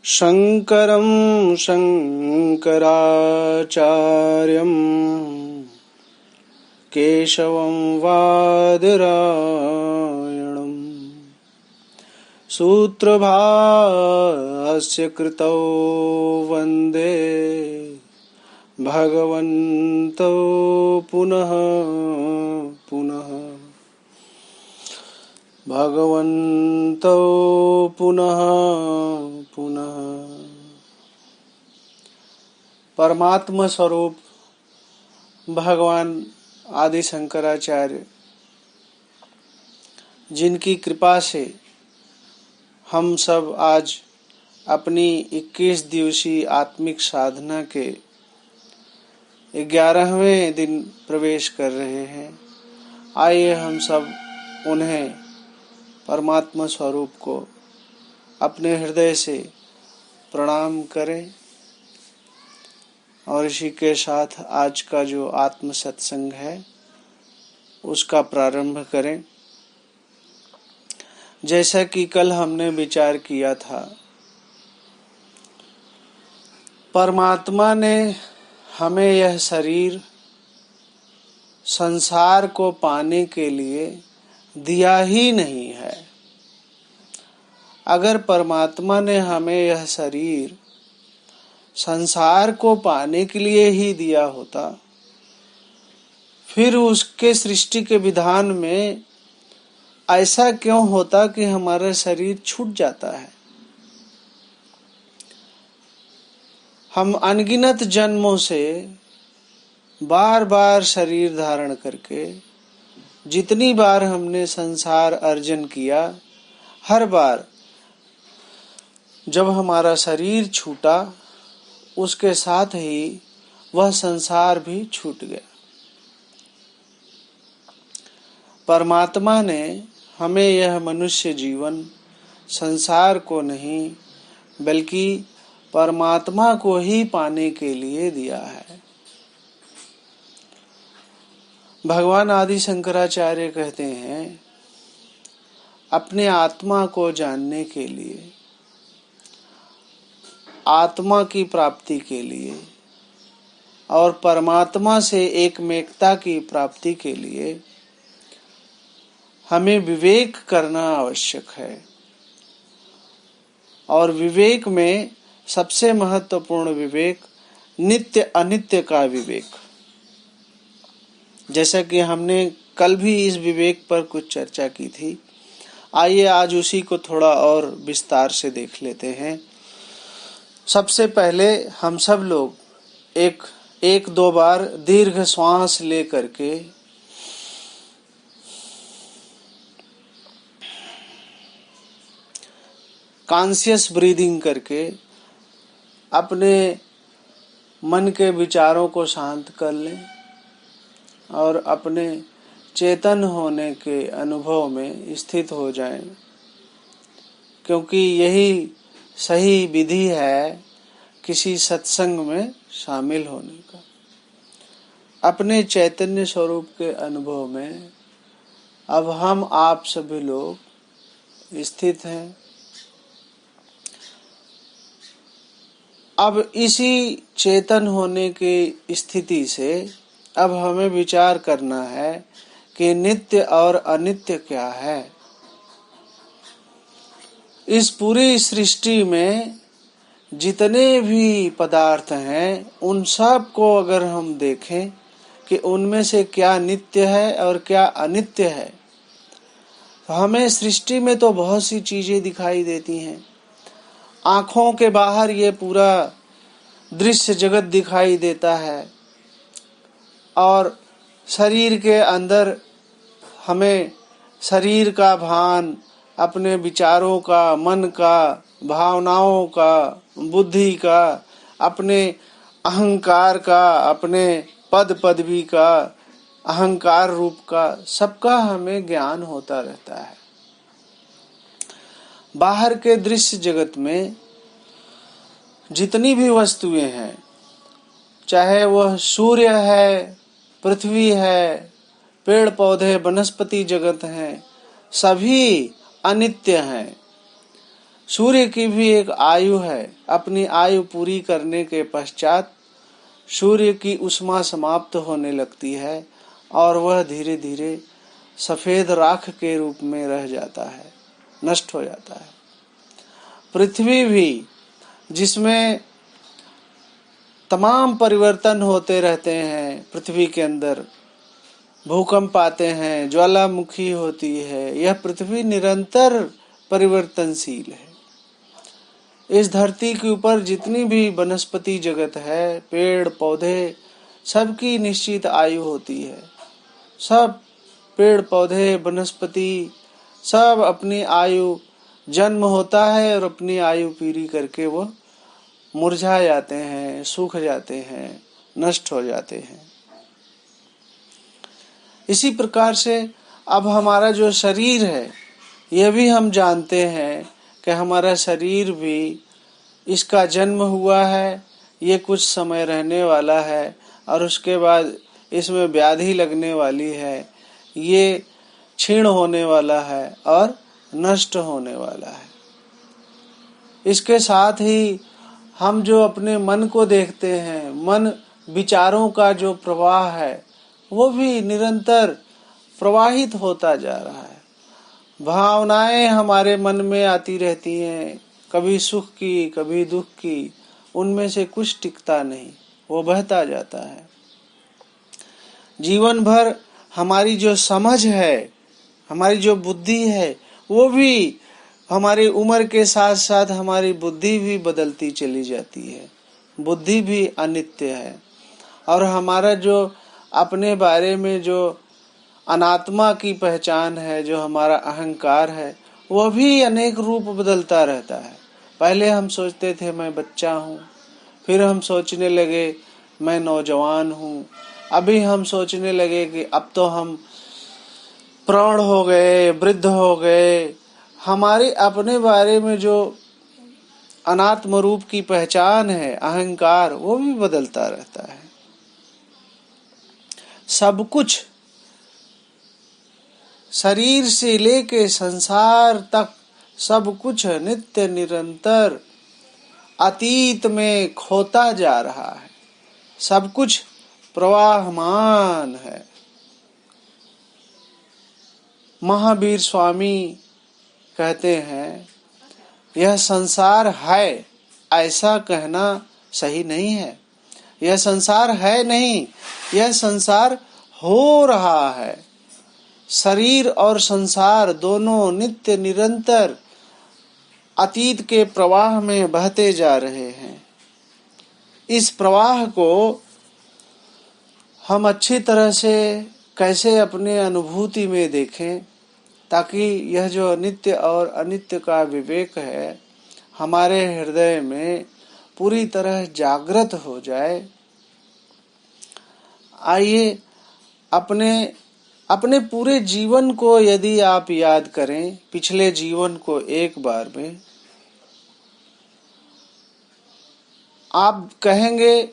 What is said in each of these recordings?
शङ्करं शङ्कराचार्यं केशवं वादरायणं सूत्रभाष्यकृतौ वन्दे भगवन्तौ पुनः पुनः भगवन्तौ पुनः पुनः। परमात्मा स्वरूप भगवान आदि शंकराचार्य, जिनकी कृपा से हम सब आज अपनी 21 दिवसीय आत्मिक साधना के 11वें दिन प्रवेश कर रहे हैं। आइए हम सब उन्हें परमात्मा स्वरूप को अपने हृदय से प्रणाम करें और इसी के साथ आज का जो आत्म सत्संग है उसका प्रारंभ करें। जैसा कि कल हमने विचार किया था, परमात्मा ने हमें यह शरीर संसार को पाने के लिए दिया ही नहीं है। अगर परमात्मा ने हमें यह शरीर संसार को पाने के लिए ही दिया होता, फिर उसके सृष्टि के विधान में ऐसा क्यों होता कि हमारा शरीर छूट जाता है। हम अनगिनत जन्मों से बार बार शरीर धारण करके जितनी बार हमने संसार अर्जन किया, हर बार जब हमारा शरीर छूटा उसके साथ ही वह संसार भी छूट गया। परमात्मा ने हमें यह मनुष्य जीवन संसार को नहीं बल्कि परमात्मा को ही पाने के लिए दिया है। भगवान आदि शंकराचार्य कहते हैं, अपने आत्मा को जानने के लिए, आत्मा की प्राप्ति के लिए और परमात्मा से एकमेकता की प्राप्ति के लिए हमें विवेक करना आवश्यक है। और विवेक में सबसे महत्वपूर्ण विवेक नित्य अनित्य का विवेक। जैसा कि हमने कल भी इस विवेक पर कुछ चर्चा की थी, आइए आज उसी को थोड़ा और विस्तार से देख लेते हैं। सबसे पहले हम सब लोग एक दो बार दीर्घ श्वास ले करके कॉन्शियस ब्रीदिंग करके अपने मन के विचारों को शांत कर लें और अपने चेतन होने के अनुभव में स्थित हो जाएं, क्योंकि यही सही विधि है किसी सत्संग में शामिल होने का। अपने चैतन्य स्वरूप के अनुभव में अब हम आप सभी लोग स्थित हैं। अब इसी चेतन होने की स्थिति से अब हमें विचार करना है कि नित्य और अनित्य क्या है। इस पूरी सृष्टि में जितने भी पदार्थ हैं उन सब को अगर हम देखें कि उनमें से क्या नित्य है और क्या अनित्य है, तो हमें सृष्टि में तो बहुत सी चीजें दिखाई देती हैं। आँखों के बाहर ये पूरा दृश्य जगत दिखाई देता है और शरीर के अंदर हमें शरीर का भान, अपने विचारों का, मन का, भावनाओं का, बुद्धि का, अपने अहंकार का, अपने पद पदवी का, अहंकार रूप का, सबका हमें ज्ञान होता रहता है। बाहर के दृश्य जगत में जितनी भी वस्तुएं हैं, चाहे वह सूर्य है, पृथ्वी है, पेड़ पौधे, वनस्पति जगत हैं, सभी अनित्य हैं। सूर्य की भी एक आयु है। अपनी आयु पूरी करने के पश्चात सूर्य की ऊष्मा समाप्त होने लगती है और वह धीरे धीरे सफेद राख के रूप में रह जाता है, नष्ट हो जाता है। पृथ्वी भी, जिसमें तमाम परिवर्तन होते रहते हैं, पृथ्वी के अंदर भूकंप आते हैं, ज्वालामुखी होती है, यह पृथ्वी निरंतर परिवर्तनशील है। इस धरती के ऊपर जितनी भी वनस्पति जगत है, पेड़ पौधे, सबकी निश्चित आयु होती है। सब पेड़ पौधे वनस्पति सब अपनी आयु, जन्म होता है और अपनी आयु पूरी करके वो मुरझा जाते हैं, सूख जाते हैं, नष्ट हो जाते हैं। इसी प्रकार से अब हमारा जो शरीर है, यह भी हम जानते हैं कि हमारा शरीर भी, इसका जन्म हुआ है, ये कुछ समय रहने वाला है और उसके बाद इसमें व्याधि लगने वाली है, ये क्षीण होने वाला है और नष्ट होने वाला है। इसके साथ ही हम जो अपने मन को देखते हैं, मन विचारों का जो प्रवाह है, वो भी निरंतर प्रवाहित होता जा रहा है। भावनाएं हमारे मन में आती रहती हैं, कभी सुख की कभी दुख की, उनमें से कुछ टिकता नहीं, वो बहता जाता है। जीवन भर हमारी जो समझ है, हमारी जो बुद्धि है, वो भी हमारी उम्र के साथ साथ हमारी बुद्धि भी बदलती चली जाती है। बुद्धि भी अनित्य है और हमारा जो अपने बारे में जो अनात्मा की पहचान है, जो हमारा अहंकार है, वह भी अनेक रूप बदलता रहता है। पहले हम सोचते थे मैं बच्चा हूँ, फिर हम सोचने लगे मैं नौजवान हूँ, अभी हम सोचने लगे कि अब तो हम प्रौढ़ हो गए, वृद्ध हो गए। हमारे अपने बारे में जो अनात्म रूप की पहचान है, अहंकार, वो भी बदलता रहता है। सब कुछ, शरीर से लेके संसार तक, सब कुछ नित्य निरंतर अतीत में खोता जा रहा है। सब कुछ प्रवाहमान है। महावीर स्वामी कहते हैं, यह संसार है ऐसा कहना सही नहीं है। यह संसार है नहीं, यह संसार हो रहा है। शरीर और संसार दोनों नित्य निरंतर अतीत के प्रवाह में बहते जा रहे हैं। इस प्रवाह को हम अच्छी तरह से कैसे अपने अनुभूति में देखें, ताकि यह जो नित्य और अनित्य का विवेक है हमारे हृदय में पूरी तरह जागृत हो जाए। आइए अपने पूरे जीवन को यदि आप याद करें, पिछले जीवन को एक बार में, आप कहेंगे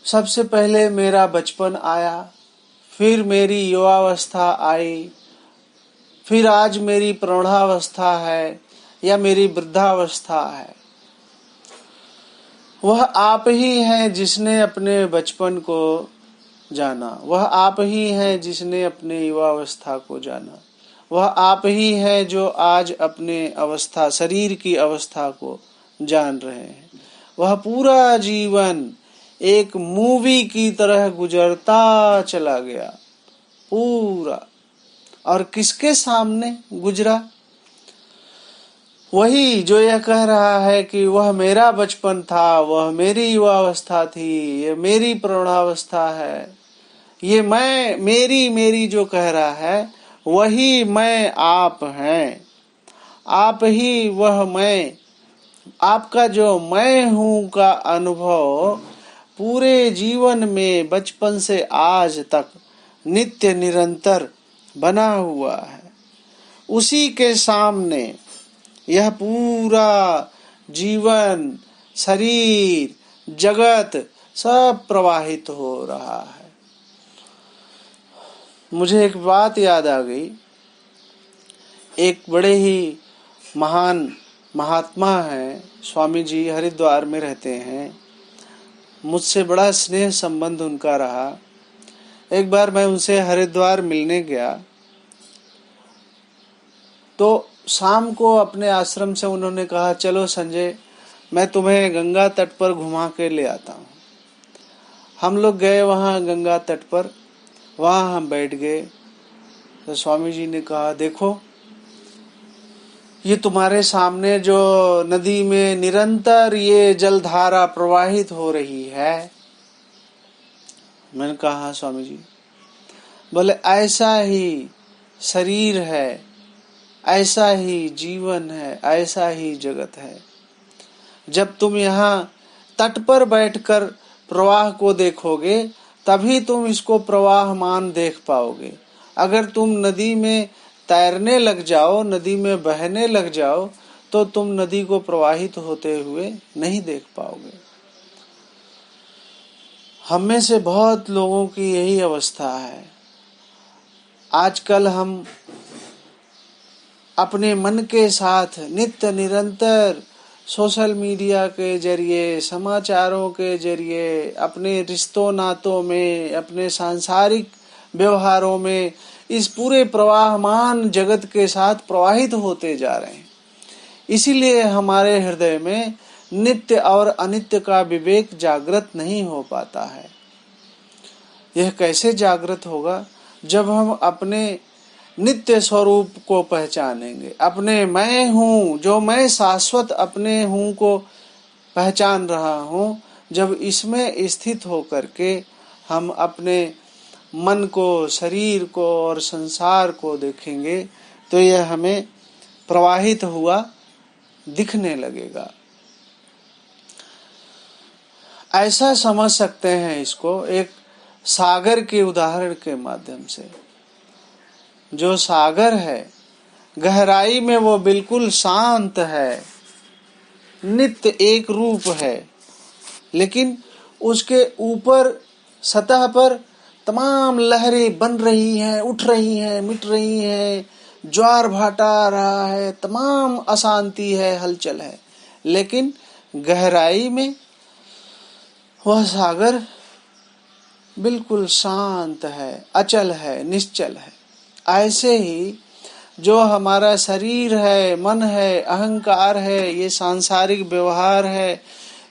सबसे पहले मेरा बचपन आया, फिर मेरी युवावस्था आई, फिर आज मेरी प्रौढ़ावस्था है या मेरी वृद्धावस्था है। वह आप ही हैं जिसने अपने बचपन को जाना, वह आप ही हैं जिसने अपने युवावस्था को जाना, वह आप ही है जो आज अपने अवस्था, शरीर की अवस्था को जान रहे हैं। वह पूरा जीवन एक मूवी की तरह गुजरता चला गया, पूरा। और किसके सामने गुजरा? वही जो यह कह रहा है कि वह मेरा बचपन था, वह मेरी युवावस्था थी, ये मेरी प्रौढ़ावस्था है, ये मैं, मेरी जो कह रहा है, वही मैं आप हैं। आप ही वह मैं, आपका जो मैं हूं का अनुभव पूरे जीवन में बचपन से आज तक नित्य निरंतर बना हुआ है। उसी के सामने यह पूरा जीवन, शरीर, जगत सब प्रवाहित हो रहा है। मुझे एक बात याद आ गई। एक बड़े ही महान महात्मा हैं, स्वामी जी हरिद्वार में रहते हैं। मुझसे बड़ा स्नेह संबंध उनका रहा। एक बार मैं उनसे हरिद्वार मिलने गया तो शाम को अपने आश्रम से उन्होंने कहा, चलो संजय, मैं तुम्हें गंगा तट पर घुमा के ले आता हूँ। हम लोग गए वहाँ गंगा तट पर, वहाँ हम बैठ गए। तो स्वामी जी ने कहा, देखो ये तुम्हारे सामने जो नदी में निरंतर ये जलधारा प्रवाहित हो रही है। मैंने कहा, हाँ स्वामी जी। बोले, ऐसा ही शरीर है, ऐसा ही जीवन है, ऐसा ही जगत है। जब तुम यहाँ तट पर बैठकर प्रवाह को देखोगे तभी तुम इसको प्रवाहमान देख पाओगे। अगर तुम नदी में तैरने लग जाओ, नदी में बहने लग जाओ, तो तुम नदी को प्रवाहित होते हुए नहीं देख पाओगे। हम में से बहुत लोगों की यही अवस्था है। आजकल हम अपने मन के साथ नित्य निरंतर सोशल मीडिया के जरिए, समाचारों के जरिए, अपने रिश्तों नातों में, अपने सांसारिक व्यवहारों में इस पूरे प्रवाहमान जगत के साथ प्रवाहित होते जा रहे हैं। इसीलिए हमारे हृदय में नित्य और अनित्य का विवेक जागृत नहीं हो पाता है। यह कैसे जागृत होगा? जब हम अपने नित्य स्वरूप को पहचानेंगे, अपने मैं हूँ, जो मैं शाश्वत अपने हूँ को पहचान रहा हूँ। जब इसमें स्थित होकर के हम अपने मन को, शरीर को और संसार को देखेंगे तो यह हमें प्रवाहित हुआ दिखने लगेगा। ऐसा समझ सकते हैं इसको एक सागर के उदाहरण के माध्यम से। जो सागर है, गहराई में वो बिल्कुल शांत है, नित्य एक रूप है, लेकिन उसके ऊपर सतह पर तमाम लहरें बन रही हैं, उठ रही हैं, मिट रही हैं, ज्वार भाटा आ रहा है, तमाम अशांति है, हलचल है। लेकिन गहराई में वह सागर बिल्कुल शांत है, अचल है, निश्चल है। ऐसे ही जो हमारा शरीर है, मन है, अहंकार है, ये सांसारिक व्यवहार है,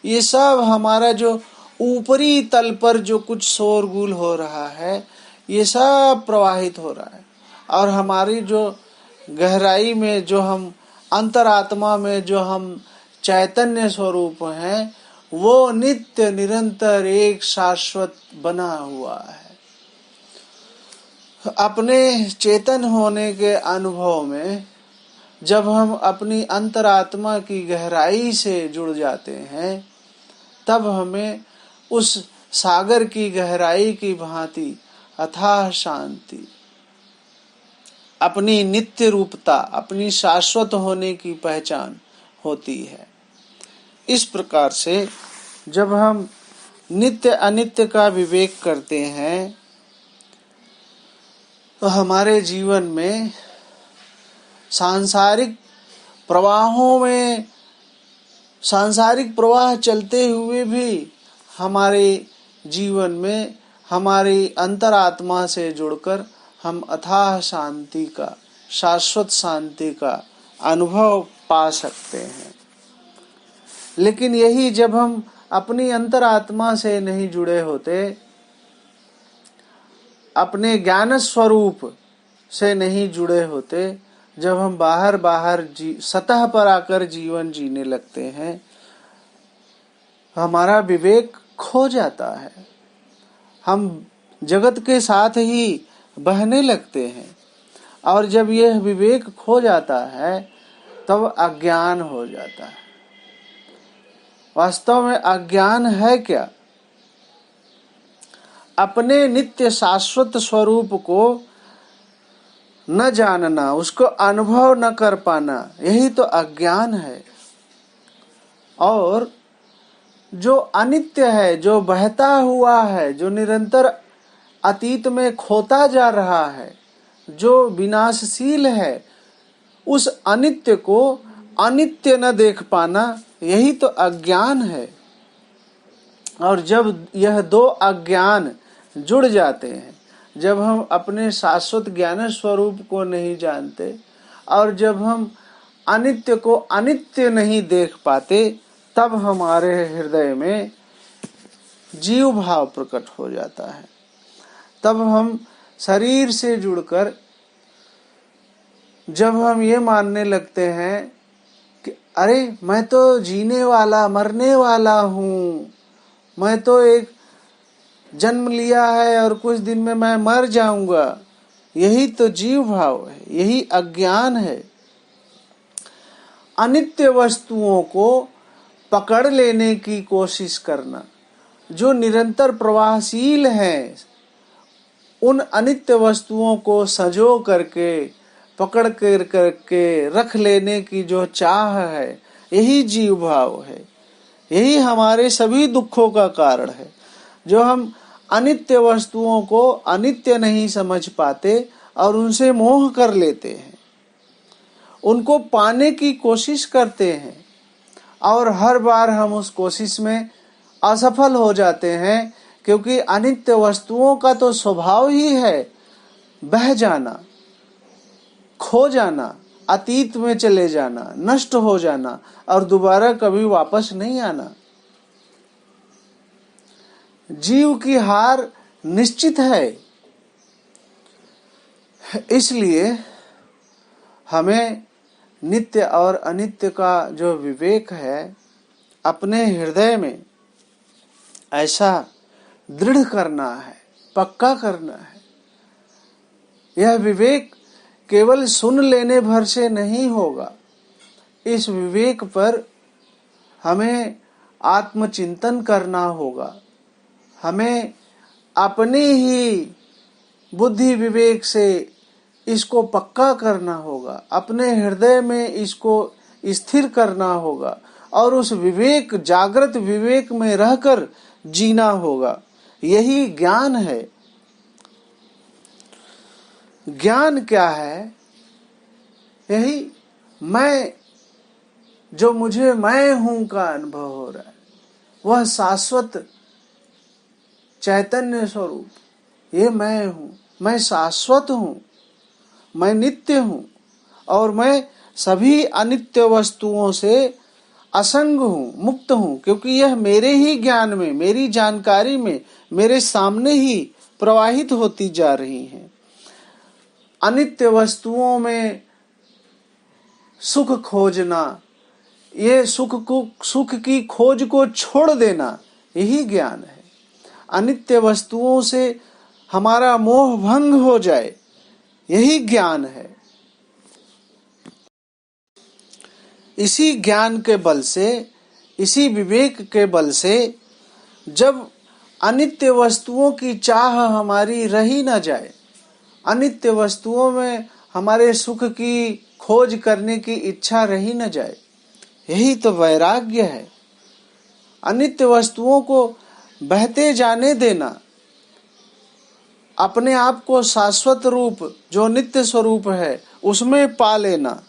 ये सब हमारा जो ऊपरी तल पर जो कुछ शोरगुल हो रहा है, ये सब प्रवाहित हो रहा है। और हमारी जो गहराई में, जो हम अंतरात्मा में, जो हम चैतन्य स्वरूप हैं, वो नित्य निरंतर एक शाश्वत बना हुआ है। अपने चेतन होने के अनुभव में जब हम अपनी अंतरात्मा की गहराई से जुड़ जाते हैं, तब हमें उस सागर की गहराई की भांति अथाह शांति, अपनी नित्य रूपता, अपनी शाश्वत होने की पहचान होती है। इस प्रकार से जब हम नित्य अनित्य का विवेक करते हैं तो हमारे जीवन में सांसारिक प्रवाहों में, सांसारिक प्रवाह चलते हुए भी हमारे जीवन में हमारी अंतरात्मा से जुड़कर हम अथाह शांति का, शाश्वत शांति का अनुभव पा सकते हैं। लेकिन यही जब हम अपनी अंतरात्मा से नहीं जुड़े होते, अपने ज्ञान स्वरूप से नहीं जुड़े होते, जब हम बाहर सतह पर आकर जीवन जीने लगते हैं, हमारा विवेक खो जाता है। हम जगत के साथ ही बहने लगते हैं, और जब यह विवेक खो जाता है तब अज्ञान हो जाता है। वास्तव में अज्ञान है क्या? अपने नित्य शाश्वत स्वरूप को न जानना, उसको अनुभव न कर पाना, यही तो अज्ञान है। और जो अनित्य है, जो बहता हुआ है, जो निरंतर अतीत में खोता जा रहा है, जो विनाशशील है, उस अनित्य को अनित्य न देख पाना, यही तो अज्ञान है। और जब यह दो अज्ञान जुड़ जाते हैं, जब हम अपने शाश्वत ज्ञान स्वरूप को नहीं जानते और जब हम अनित्य को अनित्य नहीं देख पाते, तब हमारे हृदय में जीव भाव प्रकट हो जाता है। तब हम शरीर से जुड़कर जब हम ये मानने लगते हैं कि अरे मैं तो जीने वाला मरने वाला हूँ, मैं तो एक जन्म लिया है और कुछ दिन में मैं मर जाऊंगा, यही तो जीव भाव है, यही अज्ञान है। अनित्य वस्तुओं को पकड़ लेने की कोशिश करना, जो निरंतर प्रवाहशील हैं, उन अनित्य वस्तुओं को संजो करके पकड़ कर करके रख लेने की जो चाह है, यही जीव भाव है। यही हमारे सभी दुखों का कारण है। जो हम अनित्य वस्तुओं को अनित्य नहीं समझ पाते और उनसे मोह कर लेते हैं, उनको पाने की कोशिश करते हैं और हर बार हम उस कोशिश में असफल हो जाते हैं, क्योंकि अनित्य वस्तुओं का तो स्वभाव ही है बह जाना, खो जाना, अतीत में चले जाना, नष्ट हो जाना और दोबारा कभी वापस नहीं आना। जीव की हार निश्चित है। इसलिए हमें नित्य और अनित्य का जो विवेक है, अपने हृदय में ऐसा दृढ़ करना है, पक्का करना है। यह विवेक केवल सुन लेने भर से नहीं होगा। इस विवेक पर हमें आत्मचिंतन करना होगा। हमें अपने ही बुद्धि विवेक से इसको पक्का करना होगा, अपने हृदय में इसको स्थिर करना होगा और उस विवेक, जागृत विवेक में रहकर जीना होगा। यही ज्ञान है। ज्ञान क्या है? यही मैं, जो मुझे मैं हूं का अनुभव हो रहा है, वह शाश्वत चैतन्य स्वरूप, ये मैं हूं, मैं शाश्वत हूं, मैं नित्य हूं और मैं सभी अनित्य वस्तुओं से असंग हूं, मुक्त हूं, क्योंकि यह मेरे ही ज्ञान में, मेरी जानकारी में, मेरे सामने ही प्रवाहित होती जा रही हैं। अनित्य वस्तुओं में सुख खोजना, ये सुख की खोज को छोड़ देना, यही ज्ञान है। अनित्य वस्तुओं से हमारा मोह भंग हो जाए, यही ज्ञान है। इसी ज्ञान के बल से, इसी विवेक के बल से, जब अनित्य वस्तुओं की चाह हमारी रही न जाए, अनित्य वस्तुओं में हमारे सुख की खोज करने की इच्छा रही न जाए, यही तो वैराग्य है। अनित्य वस्तुओं को बहते जाने देना, अपने आप को शाश्वत रूप, जो नित्य स्वरूप है, उसमें पा लेना,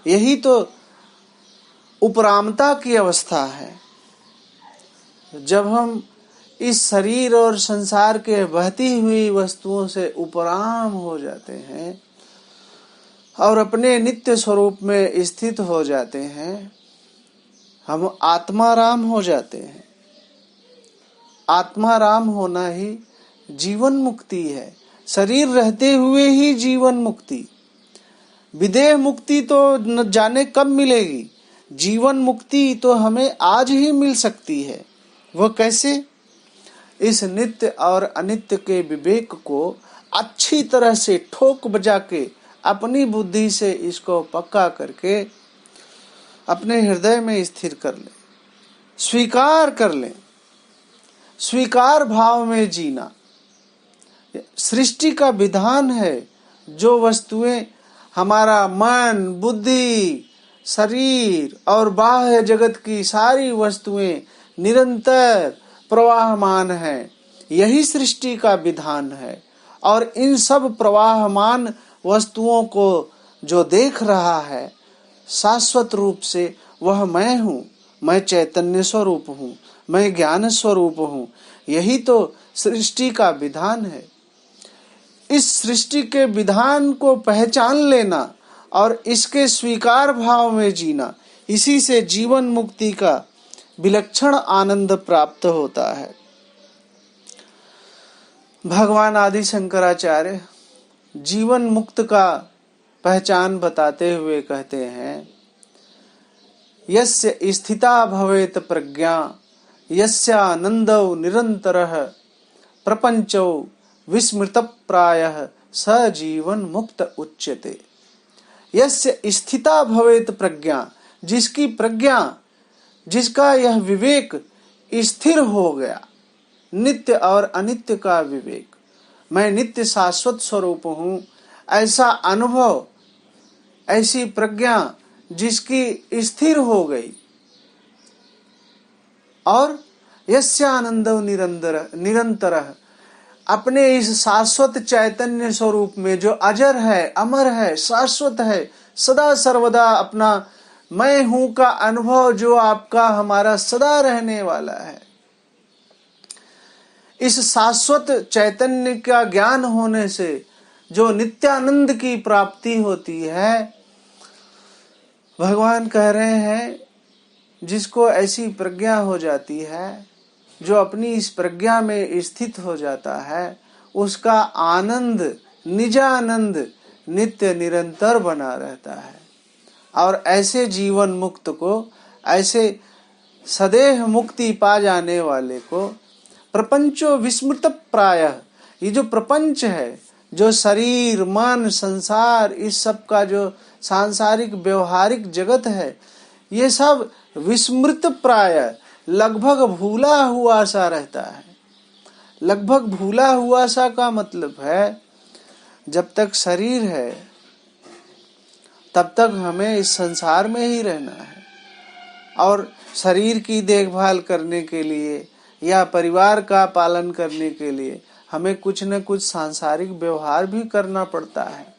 यही तो उपरामता की अवस्था है। जब हम इस शरीर और संसार के बहती हुई वस्तुओं से उपराम हो जाते हैं और अपने नित्य स्वरूप में स्थित हो जाते हैं, हम आत्माराम हो जाते हैं। आत्माराम होना ही जीवन मुक्ति है। शरीर रहते हुए ही जीवन मुक्ति, विदेह मुक्ति तो न जाने कब मिलेगी, जीवन मुक्ति तो हमें आज ही मिल सकती है। वह कैसे? इस नित्य और अनित्य के विवेक को अच्छी तरह से ठोक बजा के, अपनी बुद्धि से इसको पक्का करके अपने हृदय में स्थिर कर ले, स्वीकार कर ले, स्वीकार भाव में जीना। सृष्टि का विधान है। जो वस्तुएं हमारा मन, बुद्धि, शरीर और बाह्य जगत की सारी वस्तुएं निरंतर प्रवाहमान है, यही सृष्टि का विधान है। और इन सब प्रवाहमान वस्तुओं को जो देख रहा है, शाश्वत रूप से वह मैं हूँ, मैं चैतन्य स्वरूप हूँ, मैं ज्ञान स्वरूप हूँ। यही तो सृष्टि का विधान है। इस सृष्टि के विधान को पहचान लेना और इसके स्वीकार भाव में जीना, इसी से जीवन मुक्ति का विलक्षण आनंद प्राप्त होता है। भगवान आदि शंकराचार्य जीवन मुक्त का पहचान बताते हुए कहते हैं, यस्य स्थिता भवेत प्रज्ञा यस्यानंदो निरंतरः प्रपंचो विस्मृतप्रायः स जीवन मुक्त उच्यते। यस्य स्थिता भवेत प्रज्ञा, जिसकी प्रज्ञा, जिसका यह विवेक स्थिर हो गया, नित्य और अनित्य का विवेक, मैं नित्य शाश्वत स्वरूप हूँ, ऐसा अनुभव, ऐसी प्रज्ञा जिसकी स्थिर हो गई, और यस्यानंदो निरंतर, अपने इस शाश्वत चैतन्य स्वरूप में जो अजर है, अमर है, शाश्वत है, सदा सर्वदा अपना मैं हूं का अनुभव जो आपका हमारा सदा रहने वाला है, इस शाश्वत चैतन्य का ज्ञान होने से जो नित्यानंद की प्राप्ति होती है, भगवान कह रहे हैं जिसको ऐसी प्रज्ञा हो जाती है, जो अपनी इस प्रज्ञा में स्थित हो जाता है, उसका आनंद, निजानंद नित्य निरंतर बना रहता है। और ऐसे जीवन मुक्त को, ऐसे सदेह मुक्ति पा जाने वाले को प्रपंचो विस्मृत प्रायः, ये जो प्रपंच है, जो शरीर मन संसार, इस सब का जो सांसारिक व्यवहारिक जगत है, ये सब विस्मृत प्रायः, लगभग भूला हुआ सा रहता है। लगभग भूला हुआ सा का मतलब है, जब तक शरीर है तब तक हमें इस संसार में ही रहना है, और शरीर की देखभाल करने के लिए या परिवार का पालन करने के लिए हमें कुछ न कुछ सांसारिक व्यवहार भी करना पड़ता है।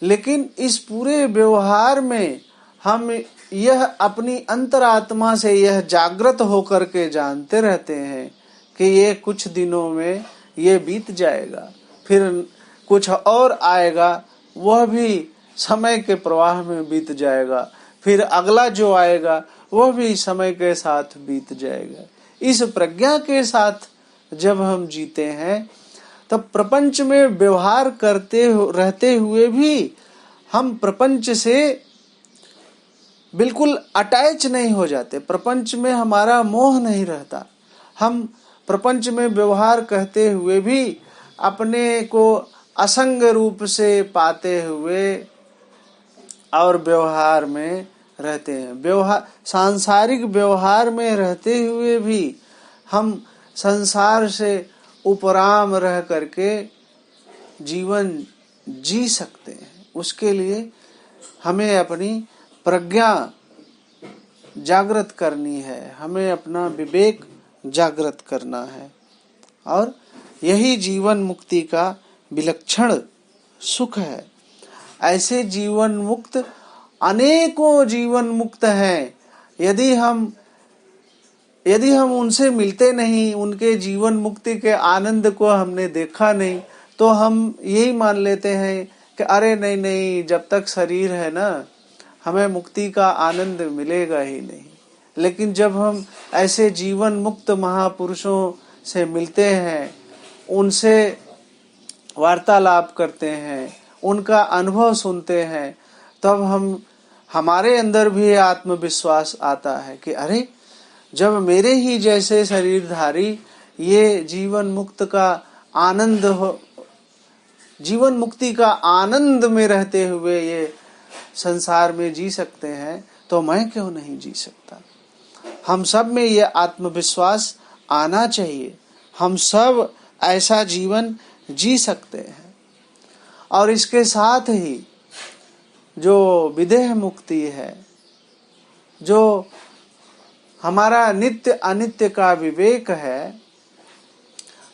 लेकिन इस पूरे व्यवहार में हम यह अपनी अंतरात्मा से यह जागृत होकर के जानते रहते हैं कि ये कुछ दिनों में ये बीत जाएगा, फिर कुछ और आएगा, वह भी समय के प्रवाह में बीत जाएगा, फिर अगला जो आएगा वह भी समय के साथ बीत जाएगा। इस प्रज्ञा के साथ जब हम जीते हैं, तब प्रपंच में व्यवहार करते रहते हुए भी हम प्रपंच से बिल्कुल अटैच नहीं हो जाते, प्रपंच में हमारा मोह नहीं रहता। हम प्रपंच में व्यवहार करते हुए भी अपने को असंग रूप से पाते हुए और व्यवहार में रहते हैं। व्यवहार, सांसारिक व्यवहार में रहते हुए भी हम संसार से उपराम रह करके जीवन जी सकते हैं। उसके लिए हमें अपनी प्रज्ञा जागृत करनी है, हमें अपना विवेक जागृत करना है, और यही जीवन मुक्ति का विलक्षण सुख है। ऐसे जीवन मुक्त अनेकों जीवन मुक्त हैं। यदि हम उनसे मिलते नहीं, उनके जीवन मुक्ति के आनंद को हमने देखा नहीं, तो हम यही मान लेते हैं कि अरे नहीं, जब तक शरीर है ना, हमें मुक्ति का आनंद मिलेगा ही नहीं। लेकिन जब हम ऐसे जीवन मुक्त महापुरुषों से मिलते हैं, उनसे वार्तालाप करते हैं, उनका अनुभव सुनते हैं, तब हमारे अंदर भी आत्मविश्वास आता है कि अरे, जब मेरे ही जैसे शरीरधारी ये जीवन मुक्त का आनंद हो, जीवन मुक्ति का आनंद में रहते हुए ये संसार में जी सकते हैं, तो मैं क्यों नहीं जी सकता। हम सब में ये आत्मविश्वास आना चाहिए, हम सब ऐसा जीवन जी सकते हैं। और इसके साथ ही जो विदेह मुक्ति है, जो हमारा नित्य अनित्य का विवेक है,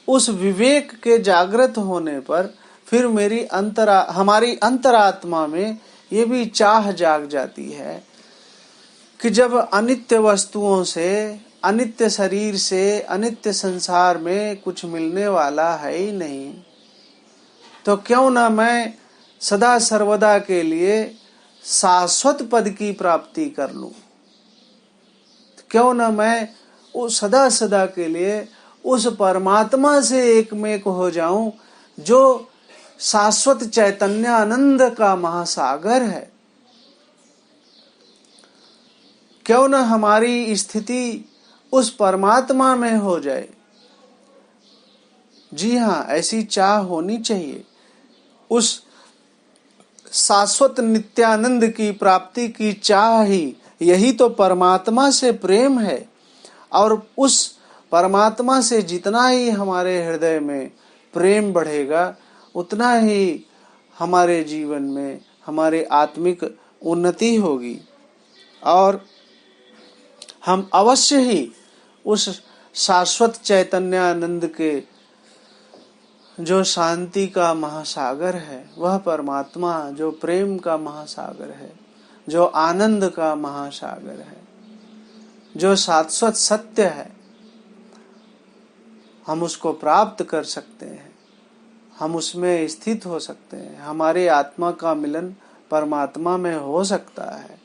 उस विवेक के जागृत होने पर फिर हमारी अंतरात्मा में ये भी चाह जाग जाती है कि जब अनित्य वस्तुओं से, अनित्य शरीर से, अनित्य संसार में कुछ मिलने वाला है ही नहीं, तो क्यों ना मैं सदा सर्वदा के लिए शाश्वत पद की प्राप्ति कर लूं। क्यों ना मैं उस सदा सदा के लिए उस परमात्मा से एक में एक हो जाऊं जो शाश्वत चैतन्य आनंद का महासागर है। क्यों न हमारी स्थिति उस परमात्मा में हो जाए। जी हाँ, ऐसी चाह होनी चाहिए। उस शाश्वत नित्यानंद की प्राप्ति की चाह ही, यही तो परमात्मा से प्रेम है। और उस परमात्मा से जितना ही हमारे हृदय में प्रेम बढ़ेगा, उतना ही हमारे जीवन में हमारी आत्मिक उन्नति होगी और हम अवश्य ही उस शाश्वत चैतन्य आनंद के, जो शांति का महासागर है, वह परमात्मा जो प्रेम का महासागर है, जो आनंद का महासागर है, जो शाश्वत सत्य है, हम उसको प्राप्त कर सकते हैं। हम उसमें स्थित हो सकते हैं। हमारे आत्मा का मिलन परमात्मा में हो सकता है।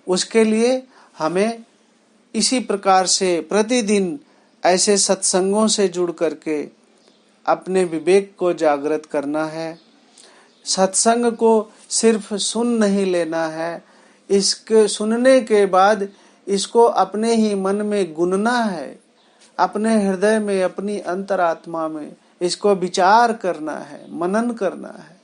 उसके लिए हमें इसी प्रकार से प्रतिदिन ऐसे सत्संगों से जुड़ करके अपने विवेक को जागृत करना है। सत्संग को सिर्फ सुन नहीं लेना है, इसके सुनने के बाद इसको अपने ही मन में गुनना है, अपने हृदय में, अपनी अंतरात्मा में इसको विचार करना है, मनन करना है।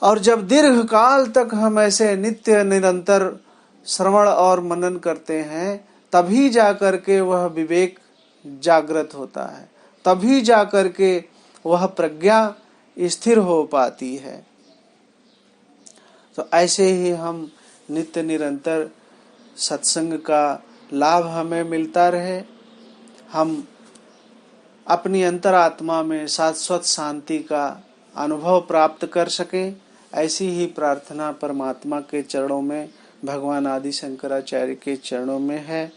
और जब दीर्घ काल तक हम ऐसे नित्य निरंतर श्रवण और मनन करते हैं, तभी जाकर के वह विवेक जागृत होता है, तभी जाकर के वह प्रज्ञा स्थिर हो पाती है। तो ऐसे ही हम नित्य निरंतर सत्संग का लाभ हमें मिलता रहे, हम अपनी अंतरात्मा में शाश्वत शांति का अनुभव प्राप्त कर सकें, ऐसी ही प्रार्थना परमात्मा के चरणों में, भगवान आदि शंकराचार्य के चरणों में है।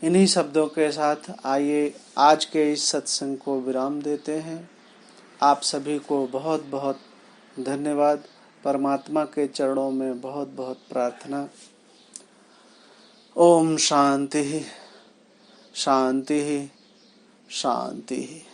इन्हीं शब्दों के साथ आइए आज के इस सत्संग को विराम देते हैं। आप सभी को बहुत बहुत धन्यवाद। परमात्मा के चरणों में बहुत बहुत प्रार्थना। ओम शांति शांति शांति।